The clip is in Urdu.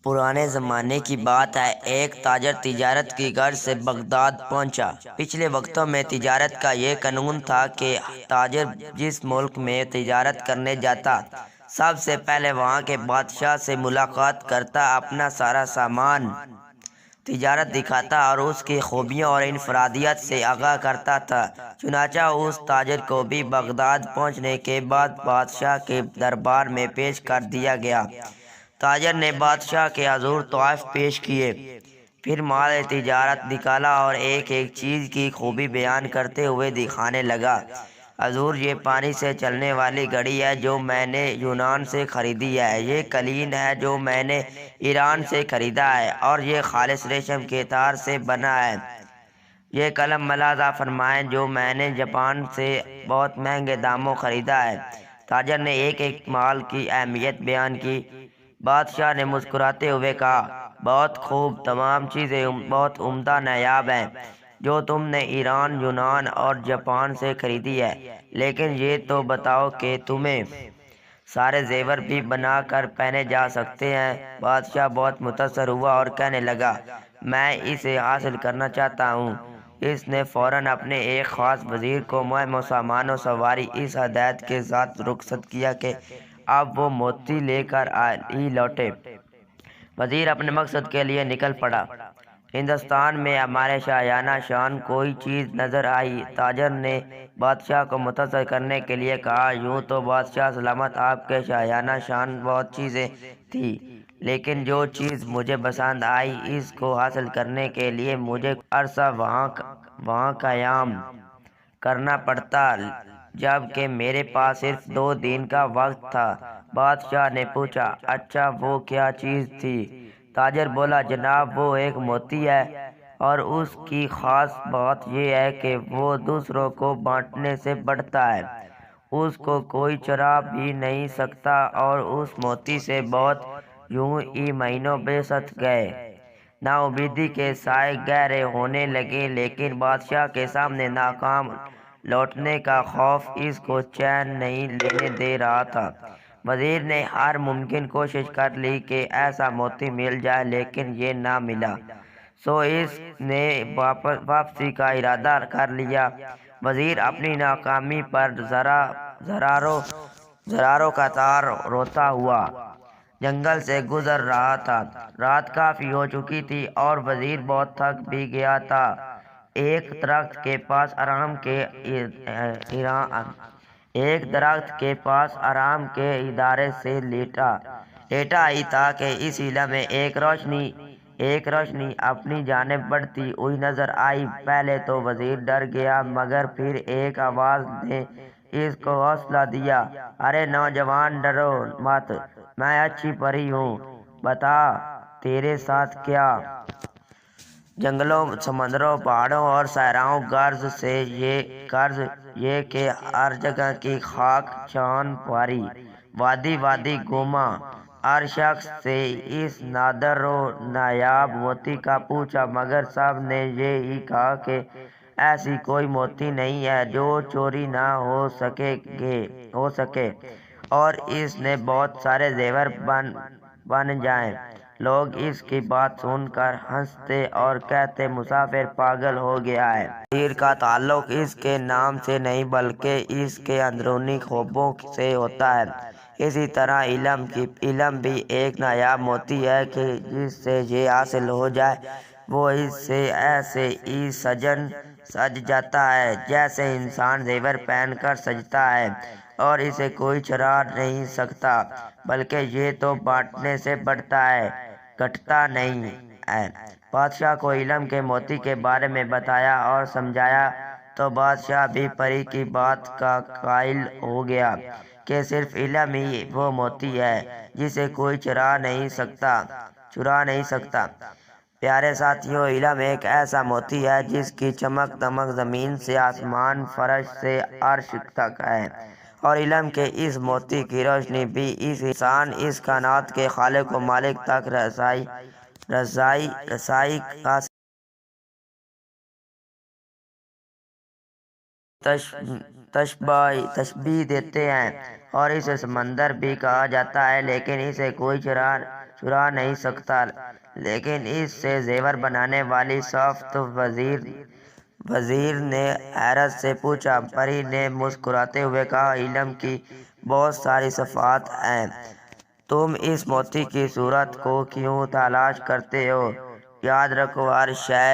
پرانے زمانے کی بات ہے، ایک تاجر تجارت کی غرض سے بغداد پہنچا۔ پچھلے وقتوں میں تجارت کا یہ قانون تھا کہ تاجر جس ملک میں تجارت کرنے جاتا، سب سے پہلے وہاں کے بادشاہ سے ملاقات کرتا، اپنا سارا سامان تجارت دکھاتا اور اس کی خوبیوں اور انفرادیت سے آگاہ کرتا تھا۔ چنانچہ اس تاجر کو بھی بغداد پہنچنے کے بعد بادشاہ کے دربار میں پیش کر دیا گیا۔ تاجر نے بادشاہ کے حضور تحائف پیش کیے، پھر مال تجارت نکالا اور ایک ایک چیز کی خوبی بیان کرتے ہوئے دکھانے لگا۔ حضور، یہ پانی سے چلنے والی گھڑی ہے جو میں نے یونان سے خریدی ہے، یہ قلین ہے جو میں نے ایران سے خریدا ہے، اور یہ خالص ریشم کے تار سے بنا ہے۔ یہ قلم ملاحظہ فرمائیں جو میں نے جاپان سے بہت مہنگے داموں خریدا ہے۔ تاجر نے ایک ایک مال کی اہمیت بیان کی۔ بادشاہ نے مسکراتے ہوئے کہا، بہت خوب، تمام چیزیں بہت عمدہ نایاب ہیں جو تم نے ایران، یونان اور جاپان سے خریدی ہے، لیکن یہ تو بتاؤ کہ تمہیں سارے زیور بھی بنا کر پہنے جا سکتے ہیں؟ بادشاہ بہت متاثر ہوا اور کہنے لگا، میں اسے حاصل کرنا چاہتا ہوں۔ اس نے فوراً اپنے ایک خاص وزیر کو مہم و سامان و سواری اس ہدایت کے ساتھ رخصت کیا کہ اب وہ موتی لے کر ہی لوٹے۔ وزیر اپنے مقصد کے لیے نکل پڑا۔ ہندوستان میں ہمارے شاہانہ شان کوئی چیز نظر آئی؟ تاجر نے بادشاہ کو متاثر کرنے کے لیے کہا، یوں تو بادشاہ سلامت، آپ کے شاہانہ شان بہت چیزیں تھیں، لیکن جو چیز مجھے پسند آئی، اس کو حاصل کرنے کے لیے مجھے عرصہ وہاں قیام کرنا پڑتا، جبکہ میرے پاس صرف 2 دن کا وقت تھا۔ بادشاہ نے پوچھا، اچھا، وہ کیا چیز تھی؟ تاجر بولا، جناب، وہ ایک موتی ہے، اور اس کی خاص بات یہ ہے کہ وہ دوسروں کو بانٹنے سے بڑھتا ہے، اس کو کوئی چرا بھی نہیں سکتا، اور اس موتی سے بہت یوں ہی مہینوں بیست گئے۔ ناامیدی کے سائے گہرے ہونے لگے، لیکن بادشاہ کے سامنے ناکام لوٹنے کا خوف اس کو چین نہیں لینے دے رہا تھا۔ وزیر نے ہر ممکن کوشش کر لی کہ ایسا موتی مل جائے، لیکن یہ نہ ملا، سو اس نے واپسی کا ارادہ کر لیا۔ وزیر اپنی ناکامی پر ہزاروں کا تار روتا ہوا جنگل سے گزر رہا تھا۔ رات کافی ہو چکی تھی اور وزیر بہت تھک بھی گیا تھا۔ ایک درخت کے پاس آرام کے ارادے سے لیٹا ہی تھا کہ اس علاقے میں ایک روشنی اپنی جانب بڑھتی ہوئی نظر آئی۔ پہلے تو وزیر ڈر گیا، مگر پھر ایک آواز نے اس کو حوصلہ دیا، ارے نوجوان، ڈرو مت، میں اچھی پری ہوں، بتا تیرے ساتھ کیا؟ جنگلوں، سمندروں، پہاڑوں اور صحراؤں، غرض یہ کہ ہر جگہ کی خاک چان پاری، وادی گوما، ہر شخص سے اس نادر و نایاب موتی کا پوچھا، مگر سب نے یہی کہا کہ ایسی کوئی موتی نہیں ہے جو چوری نہ ہو سکے، اور اس نے بہت سارے زیور بن جائیں۔ لوگ اس کی بات سن کر ہنستے اور کہتے، مسافر پاگل ہو گیا ہے۔ وزیر کا تعلق اس کے نام سے نہیں بلکہ اس کے اندرونی خوبوں سے ہوتا ہے۔ اسی طرح علم بھی ایک نایاب موتی ہے کہ جس سے یہ حاصل ہو جائے، وہ اس سے ایسے ہی سج جاتا ہے جیسے انسان زیور پہن کر سجتا ہے، اور اسے کوئی چرا نہیں سکتا، بلکہ یہ تو بانٹنے سے بڑھتا ہے، گھٹتا نہیں ہے۔ بادشاہ کو علم کے موتی کے بارے میں بتایا اور سمجھایا تو بادشاہ بھی پری کی بات کا قائل ہو گیا کہ صرف علم ہی وہ موتی ہے جسے کوئی چرا نہیں سکتا۔ پیارے ساتھیوں، علم ایک ایسا موتی ہے جس کی چمک دمک زمین سے آسمان، فرش سے عرش تک ہے، اور علم کے اس موتی کی روشنی بھی اس انسان، اس کائنات کے خالق و مالک تک رسائی کا تشبیہ دیتے ہیں، اور اسے سمندر بھی کہا جاتا ہے، لیکن اسے کوئی چرا نہیں سکتا۔ لیکن اس سے زیور بنانے والی سخت وزیر نے حیرت سے پوچھا۔ پری نے مسکراتے ہوئے کہا، علم کی بہت ساری صفات ہیں، تم اس موتی کی صورت کو کیوں تلاش کرتے ہو؟ یاد رکھو، ہر شے